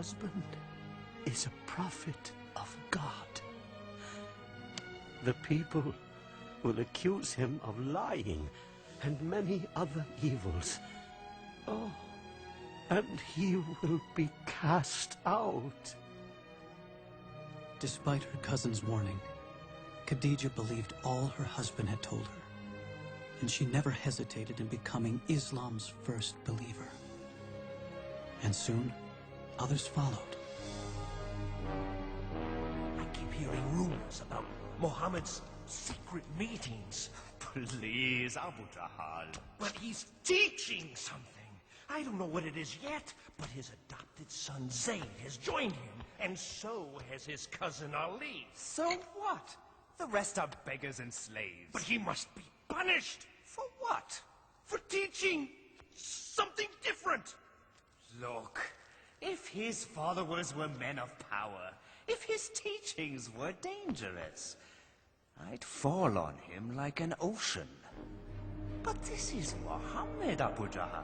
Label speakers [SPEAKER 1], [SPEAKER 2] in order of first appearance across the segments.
[SPEAKER 1] husband is a prophet of God. The people will accuse him of lying and many other evils. Oh, and he will be cast out.
[SPEAKER 2] Despite her cousin's warning, Khadija believed all her husband had told her, and she never hesitated in becoming Islam's first believer. And soon, others followed.
[SPEAKER 3] I keep hearing rumors about Muhammad's secret meetings.
[SPEAKER 4] Please, Abu Jahal.
[SPEAKER 3] But he's teaching something. I don't know what it is yet, but his adopted son Zayd has joined him, and so has his cousin Ali.
[SPEAKER 4] So what? The rest are beggars and slaves.
[SPEAKER 3] But he must be punished.
[SPEAKER 4] For what?
[SPEAKER 3] For teaching something different.
[SPEAKER 4] Look, if his followers were men of power, if his teachings were dangerous, I'd fall on him like an ocean. But this is Muhammad, Abu Jahal.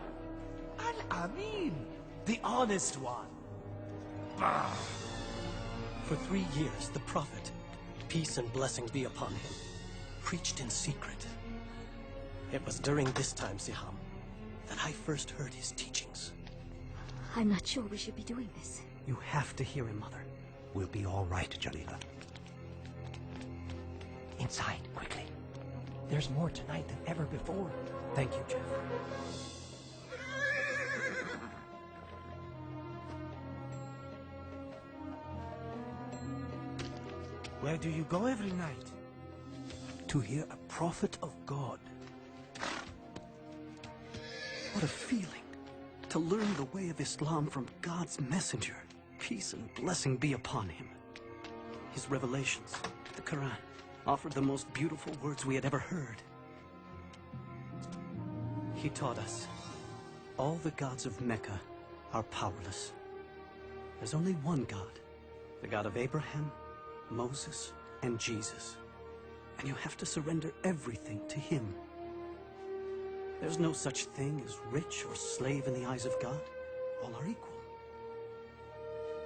[SPEAKER 4] Al-Amin, the honest one.
[SPEAKER 3] Bah!
[SPEAKER 5] For 3 years, the Prophet, peace and blessings be upon him, preached in secret. It was during this time, Siham, that I first heard his teachings.
[SPEAKER 6] I'm not sure we should be doing this.
[SPEAKER 5] You have to hear him, Mother.
[SPEAKER 7] We'll be all right, Jalila.
[SPEAKER 3] Inside, quickly. There's more tonight than ever before.
[SPEAKER 5] Thank you, Jeff.
[SPEAKER 3] Where do you go every night?
[SPEAKER 5] To hear a prophet of God. What a feeling to learn the way of Islam from God's messenger. Peace and blessing be upon him. His revelations, the Quran, offered the most beautiful words we had ever heard. He taught us, all the gods of Mecca are powerless. There's only one God, the God of Abraham, Moses, and Jesus. And you have to surrender everything to him. There's no such thing as rich or slave in the eyes of God. All are equal.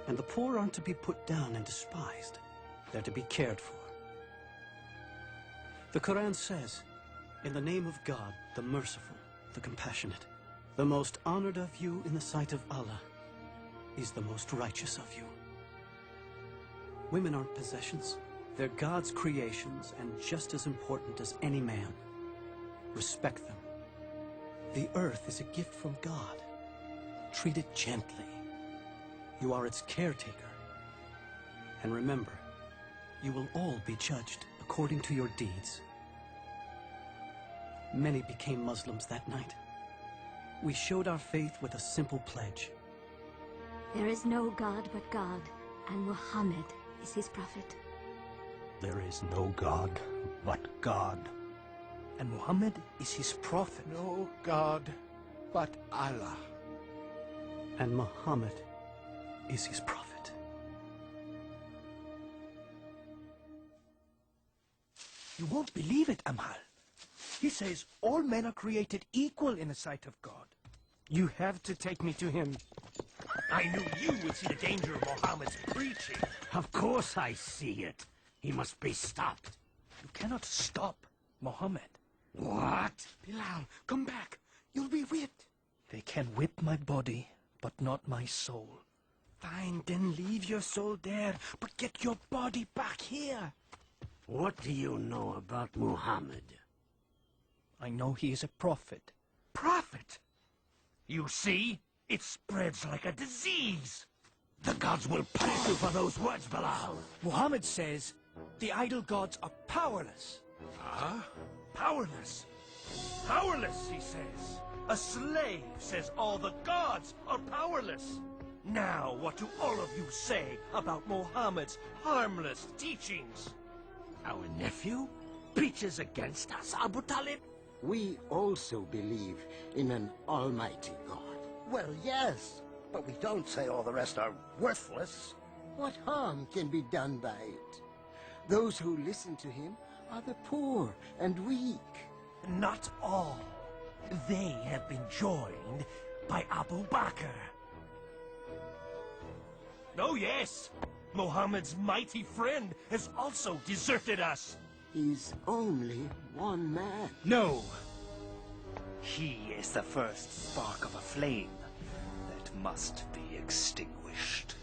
[SPEAKER 5] And the poor aren't to be put down and despised. They're to be cared for. The Quran says, in the name of God, the merciful, the compassionate, the most honored of you in the sight of Allah is the most righteous of you. Women aren't possessions. They're God's creations and just as important as any man. Respect them. The earth is a gift from God. Treat it gently. You are its caretaker. And remember, you will all be judged according to your deeds. Many became Muslims that night. We showed our faith with a simple pledge.
[SPEAKER 6] There is no God but God, and Muhammad is his prophet.
[SPEAKER 7] There is no God but God.
[SPEAKER 3] And Muhammad is his prophet.
[SPEAKER 1] No God but Allah.
[SPEAKER 5] And Muhammad is his prophet.
[SPEAKER 3] You won't believe it, Amal. He says all men are created equal in the sight of God.
[SPEAKER 1] You have to take me to him.
[SPEAKER 3] I knew you would see the danger of Muhammad's preaching.
[SPEAKER 1] Of course I see it. He must be stopped.
[SPEAKER 3] You cannot stop Muhammad.
[SPEAKER 1] What?
[SPEAKER 3] Bilal, come back. You'll be whipped. They can whip my body, but not my soul.
[SPEAKER 1] Fine, then leave your soul there, but get your body back here. What do you know about Muhammad?
[SPEAKER 3] I know he is a prophet.
[SPEAKER 1] Prophet? You see? It spreads like a disease. The gods will punish you for those words, Bilal.
[SPEAKER 3] Muhammad says the idol gods are powerless.
[SPEAKER 1] Huh?
[SPEAKER 3] Powerless. Powerless, he says.
[SPEAKER 1] A slave says all the gods are powerless. Now, what do all of you say about Muhammad's harmless teachings? Our nephew preaches against us, Abu Talib?
[SPEAKER 8] We also believe in an almighty God.
[SPEAKER 9] Well, yes, but we don't say all the rest are worthless.
[SPEAKER 8] What harm can be done by it? Those who listen to him are the poor and weak.
[SPEAKER 1] Not all. They have been joined by Abu Bakr.
[SPEAKER 3] Oh, yes. Muhammad's mighty friend has also deserted us.
[SPEAKER 8] He's only one man.
[SPEAKER 4] No. He is the first spark of a flame that must be extinguished.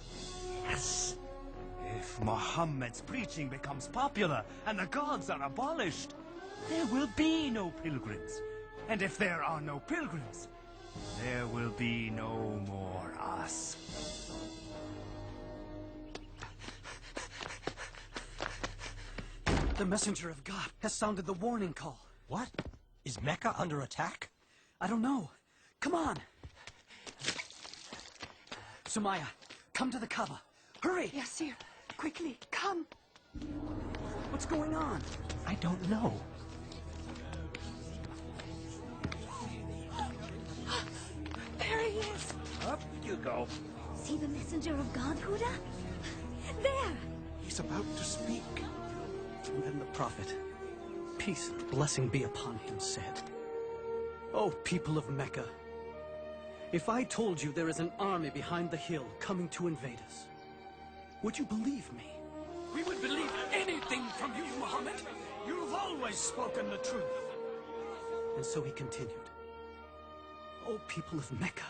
[SPEAKER 3] Yes. If Muhammad's preaching becomes popular and the gods are abolished, there will be no pilgrims. And if there are no pilgrims, there will be no more us.
[SPEAKER 5] The messenger of God has sounded the warning call.
[SPEAKER 7] What? Is Mecca under attack?
[SPEAKER 5] I don't know. Come on. Sumaya, come to the Kaaba. Hurry!
[SPEAKER 10] Yasir, quickly, come.
[SPEAKER 5] What's going on?
[SPEAKER 7] I don't know.
[SPEAKER 10] There he is.
[SPEAKER 4] Up you go.
[SPEAKER 6] See the messenger of God, Huda? There!
[SPEAKER 7] He's about to speak.
[SPEAKER 5] And then the prophet, peace and blessing be upon him, said, "O people of Mecca, if I told you there is an army behind the hill coming to invade us, would you believe me?"
[SPEAKER 2] We would believe anything from you, Muhammad. You've always spoken the truth.
[SPEAKER 5] And so he continued, "O people of Mecca,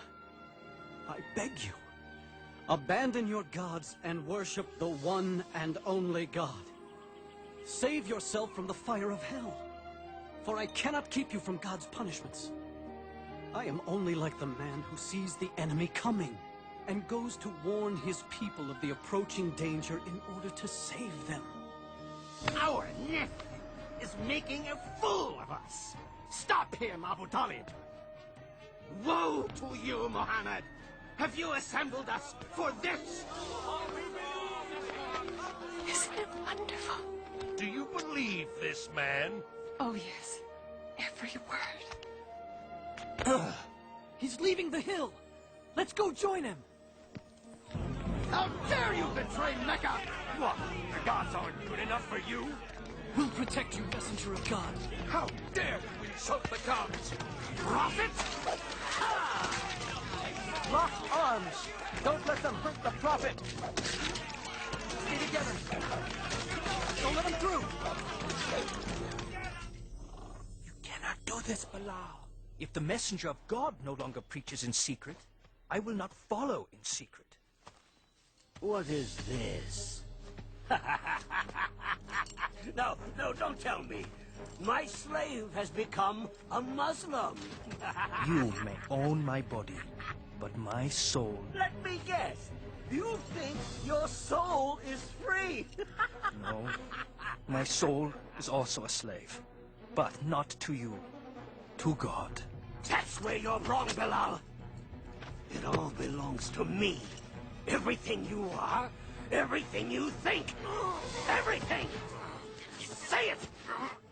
[SPEAKER 5] I beg you, abandon your gods and worship the one and only God. Save yourself from the fire of hell, for I cannot keep you from God's punishments. I am only like the man who sees the enemy coming and goes to warn his people of the approaching danger in order to save them."
[SPEAKER 3] Our nephew is making a fool of us. Stop him, Abu Talib. Woe to you, Muhammad. Have you assembled us for this?
[SPEAKER 10] Isn't it wonderful?
[SPEAKER 3] Do you believe this man?
[SPEAKER 10] Oh, yes. Every word.
[SPEAKER 5] He's leaving the hill. Let's go join him.
[SPEAKER 3] How dare you betray Mecca? What? The gods aren't good enough for you?
[SPEAKER 5] We'll protect you, messenger of God.
[SPEAKER 3] How dare you insult the gods? Prophet?
[SPEAKER 1] Lock arms! Don't let them hurt the prophet!
[SPEAKER 5] Stay together. Don't let him through.
[SPEAKER 7] You cannot do this, Bilal. If the messenger of God no longer preaches in secret, I will not follow in secret.
[SPEAKER 1] What is this? No, don't tell me. My slave has become a Muslim.
[SPEAKER 7] You may own my body, but my soul...
[SPEAKER 1] Let me guess. You think your soul is free?
[SPEAKER 7] No. My soul is also a slave. But not to you. To God.
[SPEAKER 1] That's where you're wrong, Bilal. It all belongs to me. Everything you are, everything you think, everything. Say it!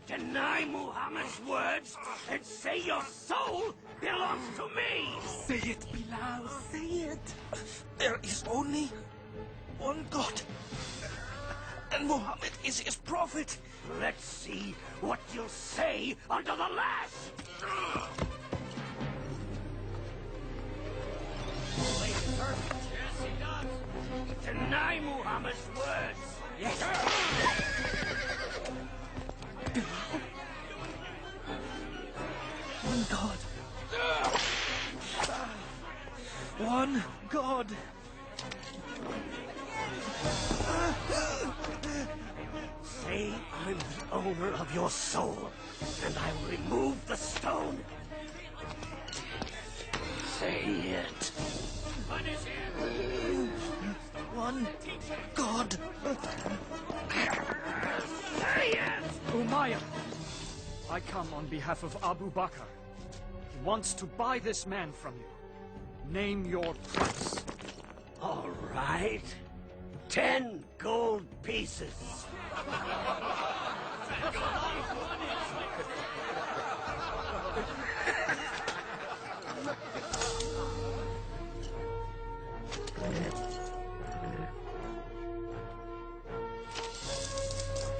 [SPEAKER 1] Deny Muhammad's words and say your soul belongs to me!
[SPEAKER 7] Say it, Bilal, say it. There is only one God. And Muhammad is his prophet.
[SPEAKER 1] Let's see what you'll say under the lash! Yes, he does. Deny Muhammad's words. Yes.
[SPEAKER 7] One God. One God.
[SPEAKER 1] Say I'm the owner of your soul, and I will remove the stone. Say it.
[SPEAKER 7] One God.
[SPEAKER 1] Say it!
[SPEAKER 2] Umayyah, I come on behalf of Abu Bakr. He wants to buy this man from you. Name your price.
[SPEAKER 1] All right. 10 gold pieces.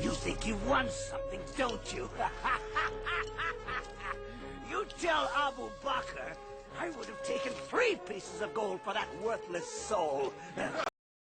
[SPEAKER 1] You think you won something, don't you? You tell Abu Bakr I would have taken 3 pieces of gold for that worthless soul.